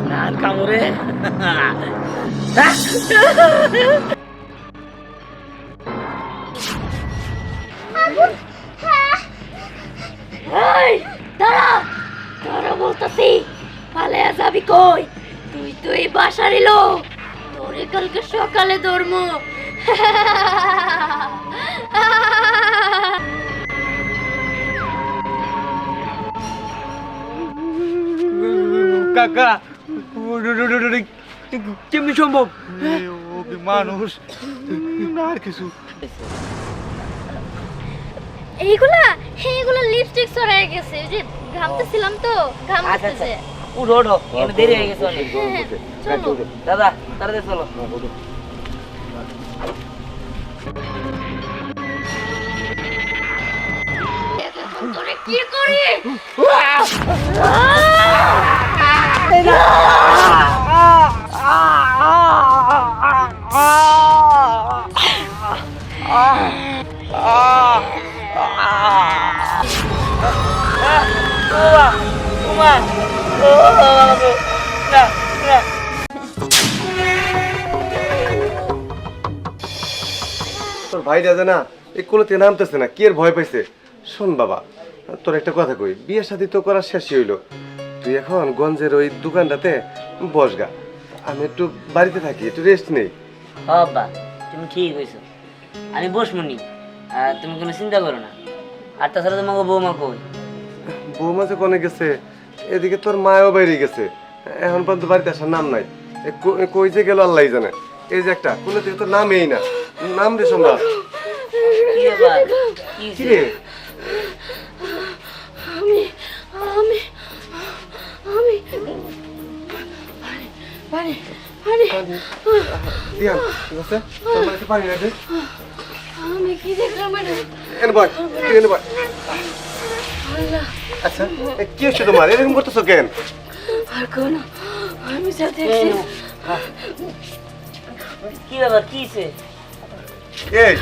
নার কামড়ে দাঁড়া দাঁড়া বলতেছি পালিয়ে যাবি কই? তুই তো এই বাসার এলো, তোরে কালকে সকালে ধর্ম। কাকা কেমনি সম্ভব? মানুষ না আর কিছু। এইগুলা এইগুলা লিপস্টিক ছড়ায় গেছে, যে ঘামতেছিলাম তো ঘাম আসছে। উঠো উঠো, দেরি হয়ে গেছে অনেক। চলো দাদা তাড়াতাড়ি চলো। তোরে কি করি? তোর ভাই রাজা না এই কোলোতে নামতেছে না, কি এর ভয় পাইছে? শোন বাবা, তোর একটা কথা কই, বিয়ে শাদী তো করার শেষই হইলো। তুই এখন গঞ্জের ওই দোকানটাতে বসগা, আমি একটু বাড়িতে থাকি, একটু রেস্ট নেই। বাবা তুমি ঠিক হয়েছো, আমি বসমনি, তুমি কোনো চিন্তা করো না। আর তাছাড়া তোমাকে বৌমা কই? বৌমা যে কোনে গেছে, এদিকে তোর মায়ও বাইরে গেছে, এখন পর্যন্ত বাড়িতে আসার নাম নাই। কই যে গেল আল্লাহ জানে। এই যে একটা কোনো থেকে তোর নামেই না, নাম রে সম্রাট। কি ব্যাপার? কি রে? আমি আমি আমি পানি পানি দিয়ান ঠিক আছে, তোর বাড়িতে পানি না দে। আমি কি দেখলাম এটা? এনে বয়, এনে বয়। আচ্ছা কি হচ্ছে তোমার, এরকম করতেছো কেন? আর কোন আমি সাথে কি ব্যাপার? কি হয়েছে? এই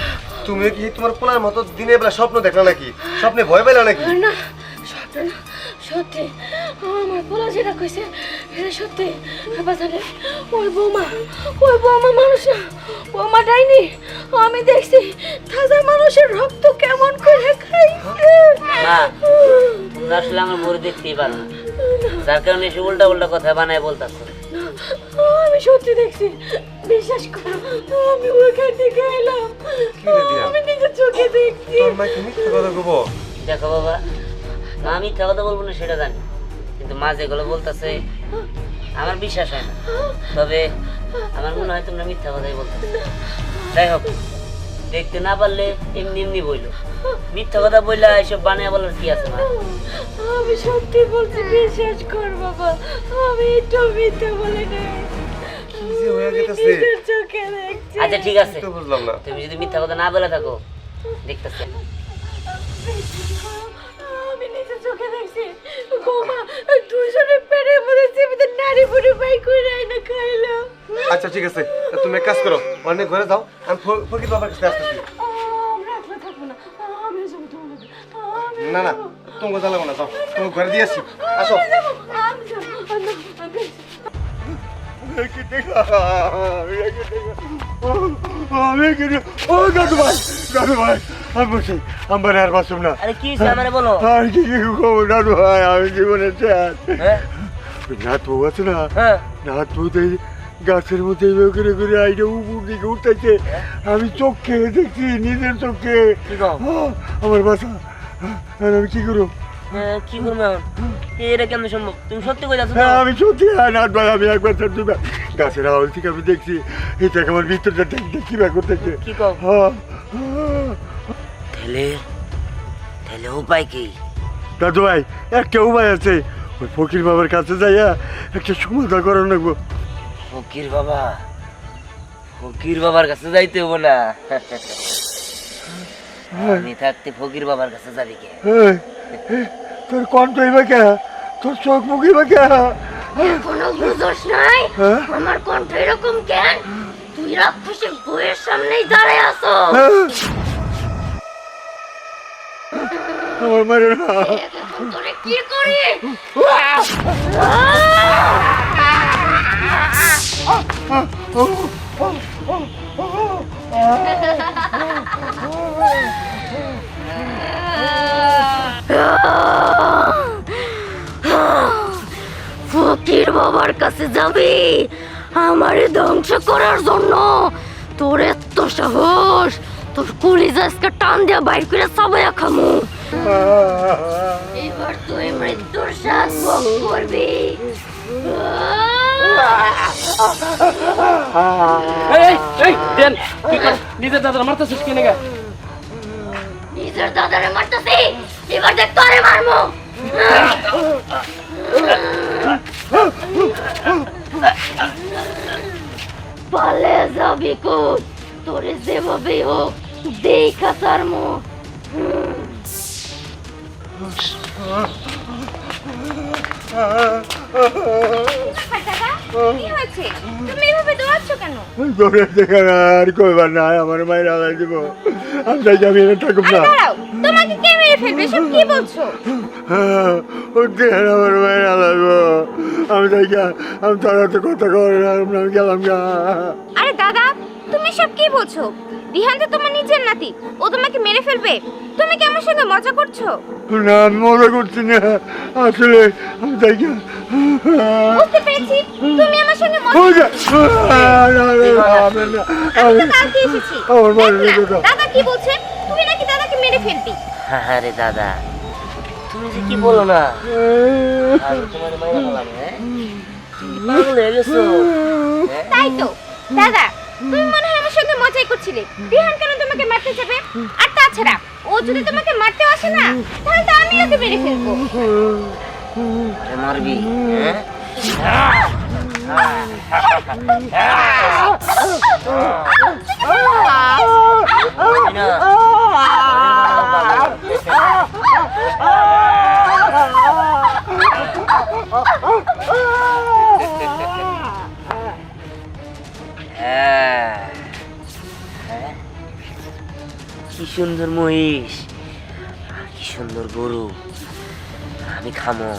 তুমি কি তোমার পোলার মতো দিনের বেলা স্বপ্ন দেখলা নাকি? স্বপ্নে ভয় পেলা নাকি? না স্বপ্ন না, সত্যি আমার পোলা যেটা কইছে এটা সত্যি। বাজারে ওই বৌমা মানুষ না, বৌমা ডাইনি। আমি দেখছি তাজা মানুষের রক্ত কেমন করে খাই। মা তোমরা আসলে আমার বউরে দেখতেই পারো না, যার কারণে এসে উল্টা উল্টা কথা বানায় বলতাছো। আমি সত্যি দেখছি, বিশ্বাস করো। আমি ওখান থেকে এলাম, আমি নিজের চোখে দেখছি। তোর মা কি মিথ্যা কথা কইবো? দেখো বাবা, মা আমি মিথ্যা কথা বলবো না সেটা জানি, কিন্তু মা যেগুলো বলতেছে আমার বিশ্বাস হয় না। তবে আমার মনে হয় তোমরা মিথ্যা কথাই বলতেছো। যাই হোক, দেখতে না পারলে এমনি এমনি বইলো, মিথ্যা কথা বললে এসব বানিয়ে বলার কি আছে মা? আমি সত্যি বলছি, বিশ্বাস কর বাবা, আমি একটু মিথ্যা বলে নাই। কি যে হয়ে গেছে? নিজের চোখে দেখছি। আচ্ছা ঠিক আছে, তো বুঝলাম না। তুমি যদি মিথ্যা কথা না বলে থাকো দেখতেছি। আমি নিজের চোখে দেখছি বৌমা দুজনে পেরে পড়ে চেপে নারী বুড়ি বাই করে না খাইলো। আচ্ছা ঠিক আছে, তুমি এক কাজ করো, অনেক ঘরে যাও, আমি ফকির বাবার কাছে আসতেছি। আমরা একলা থাকবো না, আমি যাবো তোমার লগে। আমি না না, তোমাকে জ্বালাবো না, যাও তোমার ঘরে দিয়ে আসি, আসো। আমি যাবো। আমি আরে কি হয়েছে আমারে বলো। হ্যাঁ হ্যাঁ গাছের মধ্যে এইভাবে করে করে আইটা উপর দিকে উঠতেছে, আমি চোখে দেখছি, নিজের চোখে। কি কও? আমার বাসা, আর আমি কি করবো? কি করবো এখন? এটা কেমন সম্ভব? তুমি সত্যি কই যাচ্ছ? হ্যাঁ আমি সত্যি নাট ভাই, আমি একবার স্যার দুবার গাছের আওয়াজ থেকে আমি দেখছি, এটা আমার ভিতরটা দেখতে কি ব্যাপার করতেছে। কি কও? হ্যাঁ তাহলে তাহলে উপায় কি? দাদু ভাই একটা উপায় আছে, ওই ফকির বাবার কাছে যাইয়া একটা সমাধান করার লাগবো। ফকির বাবা? ফকির বাবার কাছে যাইতে হবো না, আমি থাকতে ফকির বাবার কাছে যাবি কে? তোর কণ্ঠ হইবা কে, তোর চোখ মুখ হইবা কে? কোনো বুঝোস নাই আমার কণ্ঠ এরকম কেন? তুই রাক্ষসের বইয়ের সামনেই দাঁড়ায় আছো। আমার মারে না। তোরে কি করি? ফকির বাবার কাছে যাবি আমারে ধ্বংস করার জন্য? তোর এত সাহস, তোর কলিজা আজকে টান দিয়া বাইর করে চাবাইয়া খামু। এবার তুই মৃত্যুর স্বাদ ভোগ করবি। নিজের দাদার মারতেছিস কেন? নিজের দাদারে মারতাছি, এবার দেখ তোরে মারমু। পালে যাবি কোন? তোরে যেভাবেই হোক দেখা ছাড়মু। কি হয়েছে? তুমি এভাবে দৌড়াচ্ছ কেন? দৌড়ে দেখে আর কইবার না, আমার মায়ের আলাই দিব। আমি তাই যাবি না, থাকুক না। দাঁড়াও, তোমাকে কে মেরে ফেলবে? সব কি বলছো? ও দেখে আমার মায়ের আলাইব। আমি তাই আমি তার হাতে কথা কই আমি গেলাম গা। আরে দাদা, তুমি সব কি বলছো? রিহান তো তোমার নিজের নাতি, ও তোমাকে মেরে ফেলবে। তুমি কি আমার সঙ্গে মজা করছো? না, আমি মজা করছি না, আসলে আমি তাই বুঝতে পেরেছি, তুমি আমার সঙ্গে মজা আমি তো কালকে এসেছি। আমার মায়ের দেখ না, কথা। দাদা কি বলছে? তুই নাকি দাদাকে মেরে ফেলবি। আরে দাদা, তুমি যে কি বলো না, আমি তোমার মায়ের বললাম। হ্যাঁ, তুমি পাগল হয়ে গেছো। তাই তো দাদা, তুমি মনে হয় আমার সঙ্গে মজাই করছিলে। রিহান কেন তোমাকে মারতে যাবে? আর তাছাড়া ও যদি তোমাকে মারতে আসে না, তাহলে তো আমি ওকে মেরে ফেলবো। আরে মারবি? হ্যাঁ, না। কি সুন্দর মহিষ, কি সুন্দর গরু। আমি খামো,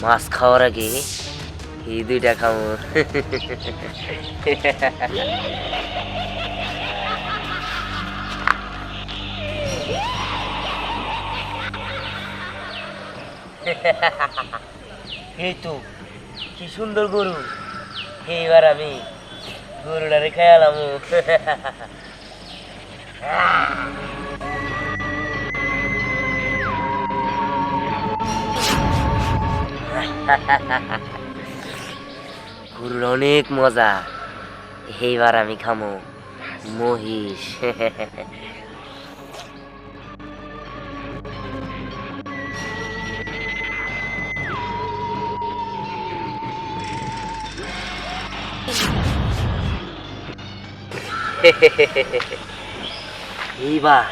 মাছ খাওয়ার আগে এই দুইটা খামো। এই তো কি সুন্দর গরু। এইবার আমি গরুটারে খেয়ালাম। গরুর অনেক মজা। এইবার আমি খামো মহিষ। এইবার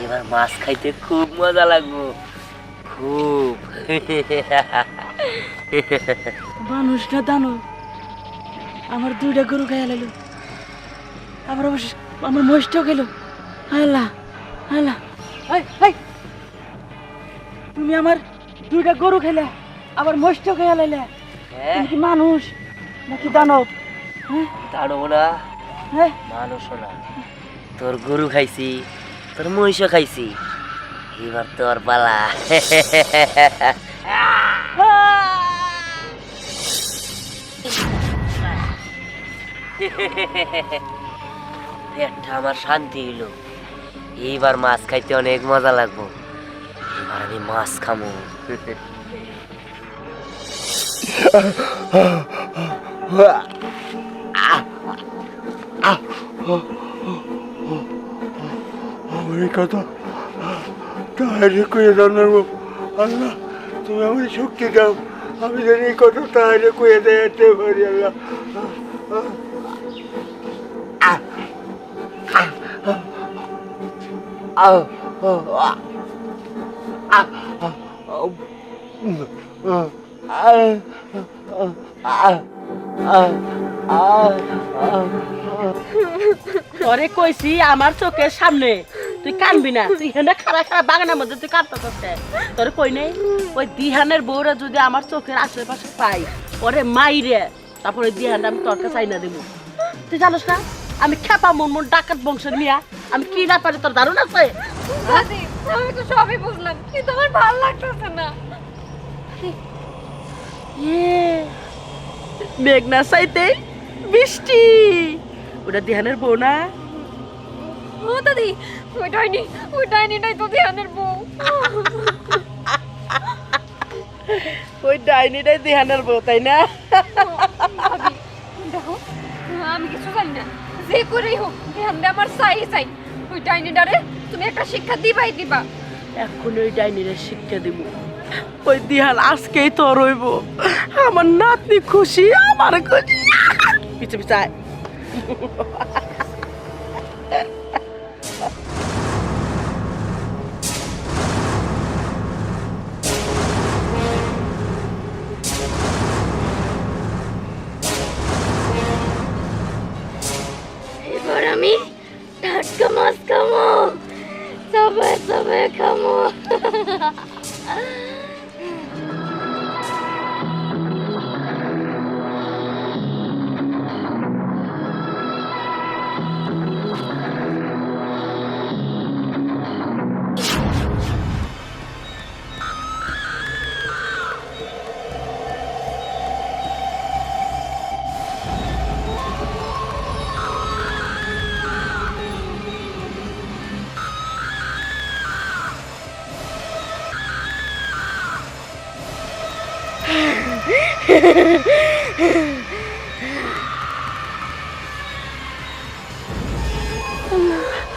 এবার মাছ খাইতে খুব মজা লাগবো, খুব। মানুষটা দানো আমার দুইটা গরু খাইয়া লাইল, আবার অবশ্য আমার মহিষটাও গেল। আল্লাহ আল্লাহ, তুমি আমার দুইটা গরু খাইলে আবার মহিষটাও খাইয়া লাইলে। তুমি কি মানুষ নাকি দানব? হ্যাঁ, দাঁড়বো না, হ্যাঁ, মানুষও না। তোর গরু খাইছি, তোর মহিষও খাইছি, এবার তোর পালা। পেটটা আমার শান্তি হইলো। এইবার মাছ খাইতে অনেক মজা লাগবো। এবার আমি মাছ খামো। আমার এই কথা তাহলে কয়ে জানাবো। আল্লাহ, তুমি আমার শক্তি দাও, আমি যেন এই কথা তাহলে কয়ে দেখাতে পারি। আল্লাহ, তোরে কইছি আমার চোখের সামনে তুই কানবি না, তুই হেনে খারা খারা বাগানের মধ্যে তুই কাঁদতেছিস কেন? তোর কই নেই ওই দিহানের বউরা যদি আমার চোখের আশেপাশে পাই ওরে মাইরে তারপরে দিহানটা আমি তোর কাছে আইনা দেবো। তুই জানোস না আমি খেপা মন ডাকাত বংশের মিয়া, আমি কি না পারি তোর ধারণা আছে? দাদি আমি তো সবই বুঝলাম কিন্তু আমার ভালো লাগতেছে না। মেঘনা চাইতে বৃষ্টি, ওটা দিহানের বউ না? ও দাদি ওই ডাইনিটাই তো ধ্যানের বউ। ওই ডাইনিটাই দিহানের বউ তাই না? ভাবি দেখো আমি কিছু জানি না, যে করেই হোক ধ্যানটা আমার চাই। ওই ডাইনিটারে তুমি একটা শিক্ষা দিবা। এখন ওই ডাইনিরে শিক্ষা দিব। ওই দিহান আজকেই তো রইব, আমার নাতনি খুশি, আমার খুশি। পিছে পিছে আয়। এবার আমি টাটকা মাছ খামো, সবে খামো।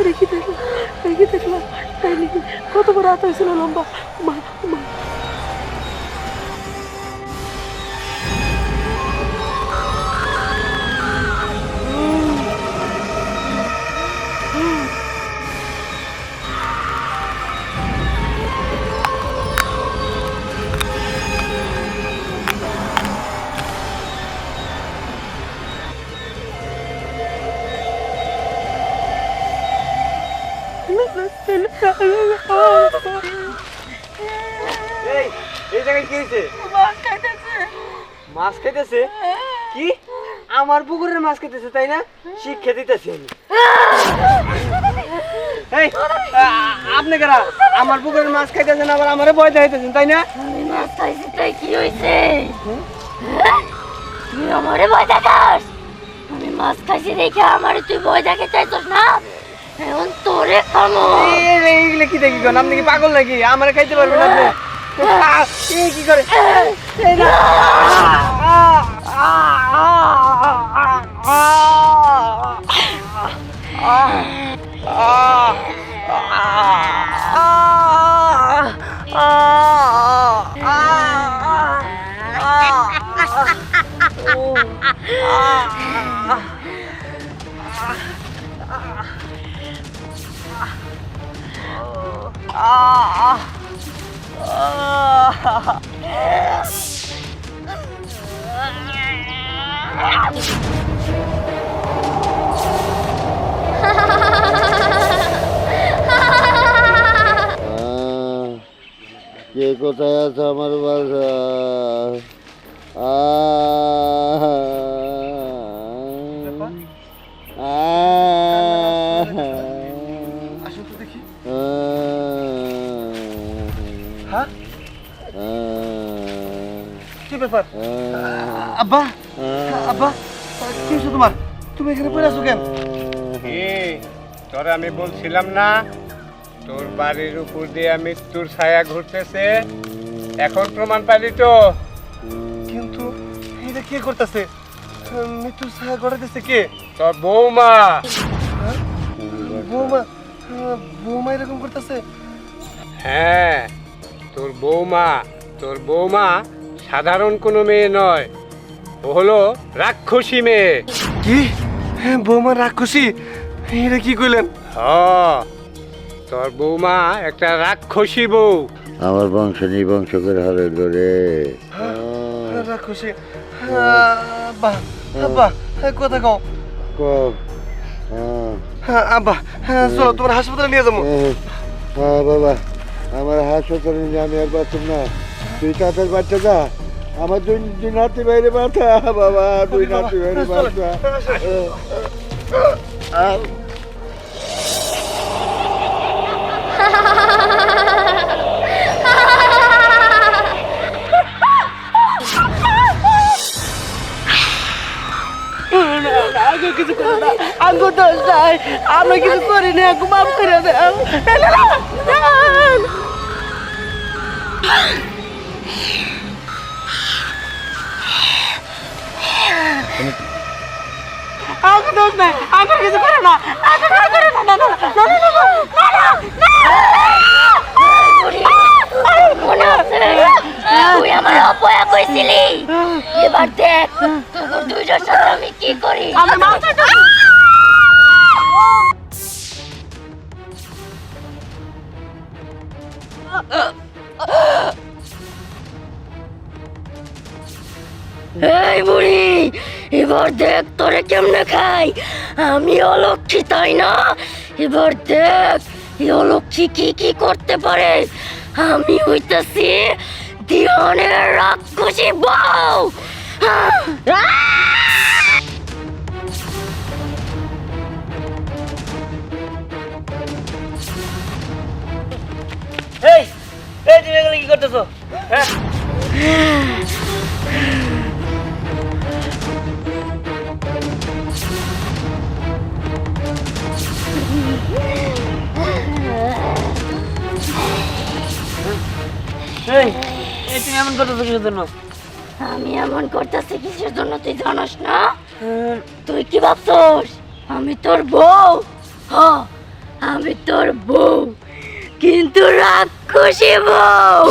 রেখে দেখলাম ডাইনি কত বড় হাত হয়েছিল লম্বা। মা মা এই জায়গায় কি হয়েছে? মাছ খাইতেছে? কি আমার পুকুরের মাছ খাইতেছে তাই না? শিক্ষা দিতেছি আমি। এই আপনি কারা আমার পুকুরের মাছ খাইতেছেন আবার আমারে ভয় দেখাইতেছেন তাই না? আমি মাছ খাইছি তাই কি হয়েছে? তুই আমারে ভয় দেখাস? আমি মাছ খাইছি দেখে আমারে তুই ভয় দেখে চাইছস না? এখন তোরে খামো। এইগুলো কি দেখি কোন আপনি কি পাগল নাকি? আমারে খাইতে পারবেন আপনি? এই কি করে? এই না। কে কোথায় আছে আমার বাসা? আসুন তো দেখি। হ্যাঁ কি ব্যাপার? আব্বা আব্বা কি হয়েছে তোমার? তুমি এখানে পড়ে আছো কেন? তোরা আমি বলছিলাম না তোর বাড়ির উপর দিয়ে মৃত্যুর ছায়া ঘুরতেছে, এখন প্রমাণ পাইলি তো? কিন্তু এটা কে করতেছে? মৃত্যুর ছায়া গড়াইতেছে কে? তোর বৌমা। বৌমা? বৌমা এরকম করতেছে? হ্যাঁ তোর বৌমা সাধারণ কোনো মেয়ে নয়, ও হলো রাক্ষসী মেয়ে। কি? বৌমা রাক্ষসী? এটা কি কইলেন? তোর বৌমা একটা রাক্ষসী বউ। আমার বংশ নিবংশ করে হারাইল রে। রাক্ষসী? আব্বা আব্বা কথা কও। হ্যাঁ হ্যাঁ আব্বা, হ্যাঁ চলো তোমার হাসপাতালে নিয়ে যাবো। হ্যাঁ বাবা, আমার হাসপাতালে নিয়ে আমি আর বাঁচব না। তুই তাদের বাচ্চা যা, আমার দুই নাতি বাইরে বাঁচা বাবা, দুই নাতি বাইরে বাঁচা। আগে কিছু করে না, আগে দোষ নাই, আমরা কিছু করি না, আগে মাফ করে দাও। আগে দোষ নাই, আগে কিছু করে না, আগে কিছু করে না, না না না মনে আছে তুই আমার অপয়া কইছিলি, এবার দেখ তোর দুইটার সাথে আমি কি করি। আমি মাথা এই বুড়ি, এবার দেখ তোরে কেমনে খাই। আমি অলক্ষী তাই না, এবার দেখ এই অলক্ষী কি কি করতে পারে। আমি হইতাছি দিহানের রাক্ষসী বউ। এই এই তুমি এগুলো কি করতেছো? হ্যাঁ এই এই তুমি এমন করতেছো কিসের জন্য? আমি এমন করতেছি কিসের জন্য তুই জানাস না? তুই কি ভাবছস আমি তোর বউ? হ, আমি তোর বউ, কিন্তু রাক্ষসী বউ।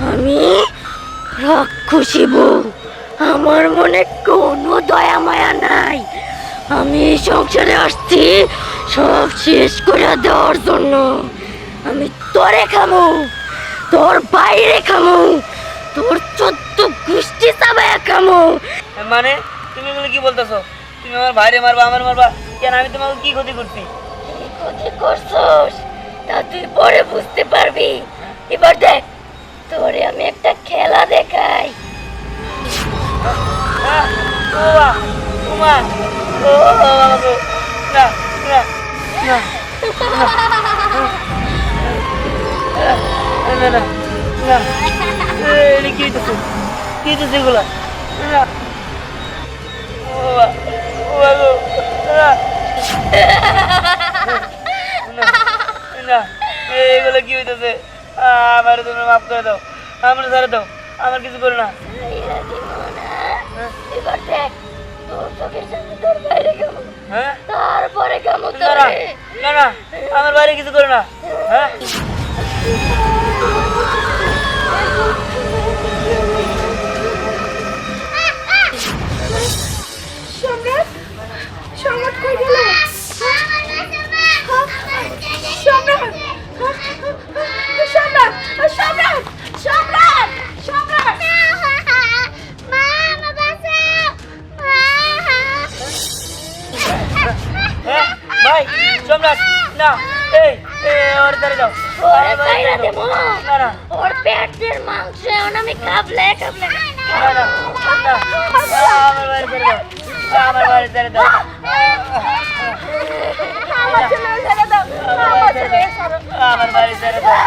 আমি রাক্ষসী বউ, আমার মনে কোনো দয়া মায়া নাই। আমি এই সংসারে আসছি সব শেষ করে দেওয়ার জন্য। আমি তোরে খামু, তোর বাইরে খামু, তোর 14 গোষ্ঠী চাবায়া খামু। মানে তুমি এগুলো কি বলতেছো? তুমি আমার ভাইরে মারবা, আমার মারবা কেন? আমি তোমাকে কি ক্ষতি করছি? কি ক্ষতি করছস তা তুই পরে বুঝতে পারবি। এবার দেখ তোরে আমি একটা খেলা দেখাই। ওমা ওমা ও বাবা গো, না না না না না না, এটা কি হইতেছে? কি হইতেছে এগুলা? না ওমা ওমা গো, না না না, এগুলো কি হইতেছে? আমার তুমি মাফ করে দাও, আমার ছেড়ে দাও, আমার কিছু করো না। এবার দেখ তোর চোখের সামনে তোর বাইরে খামু, হ্যাঁ তারপরে খামু না না তোরে। না না, আমার বাইরে কিছু করো না। হ্যাঁ সম্রাট, সম্রাট কই গেল? সম্রাট, সম্রাট, সম্রাট, সম্রাট, সম্রাট। হ্যাঁ ভাই সম্রাট, না এই ওর ছেড়ে দাও, ওরে বাইরে দেবো, না না ওর পেটের মাংস এখন আমি খাবলে খাবলে না না না, আমার বাড়ি ছেড়ে দাও, আমার বাড়ি ছেড়ে দাও, আমার ছেলে ছেড়ে দাও, আমার ছেলে ছাড়ো। আমার বাড়ি ছেড়ে দাও।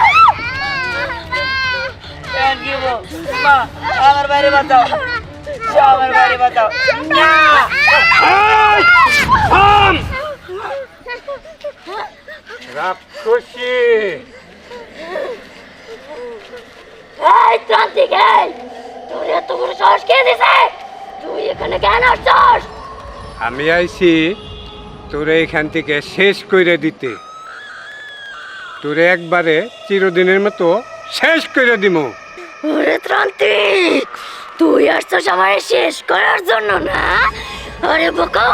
কি গো মা, আমার বাড়ি বাঁচাও, আমার বাড়ি বাঁচাও। না রাক্ষসী, এই ক্রান্তিক, এই তোর এত বড় সাহস কে দিছে? তুই এখানে কেন আসছস? আমি আইছি তোরে এখান থেকে শেষ করে দিতে, তোরে একবারে চিরদিনের মতো শেষ করে দিমু। ওরে ত্রান্তিক, তুই আসছস আমারে শেষ করার জন্য না? আরে বোকা,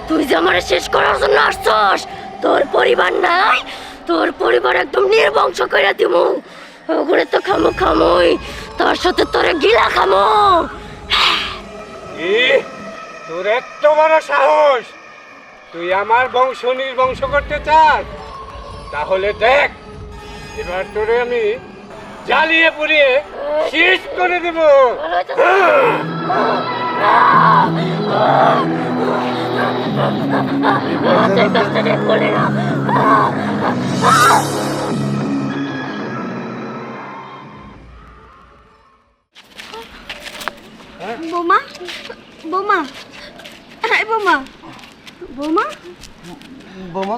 তুই যে আমারে শেষ করার জন্য আসছস, তোর পরিবার নাই, তোর পরিবার একদম নির্বংশ করে দিমু। ওগুলো তো খামো খামোই, তার সাথে তোরে গিলা খামো। তোর এত বড় সাহস, তুই আমার বংশ নির্বংশ করতে চাস? তাহলে দেখ, এবার তোরে আমি জ্বালিয়ে পুড়িয়ে শেষ করে দেব। বৌমা বৌমা এই বৌমা বৌমা বোমা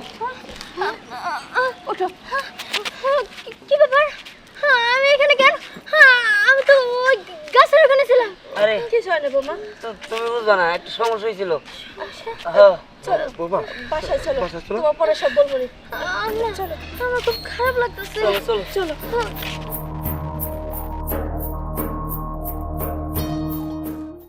ওঠো কি ব্যাপার আমি এখানে কেন আমি তো ওই গাছের ওখানে ছিলাম আরে কিছু হয় না বৌমা তুমি বুঝবা না, একটু সমস্যা হয়েছিল। হ্যাঁ চলো বোমা বাসায় চলো বাসায় চলো। তোমার পরে সব বলবো নি চলো আমার খুব খারাপ লাগতেছে চলো, চলো। চলো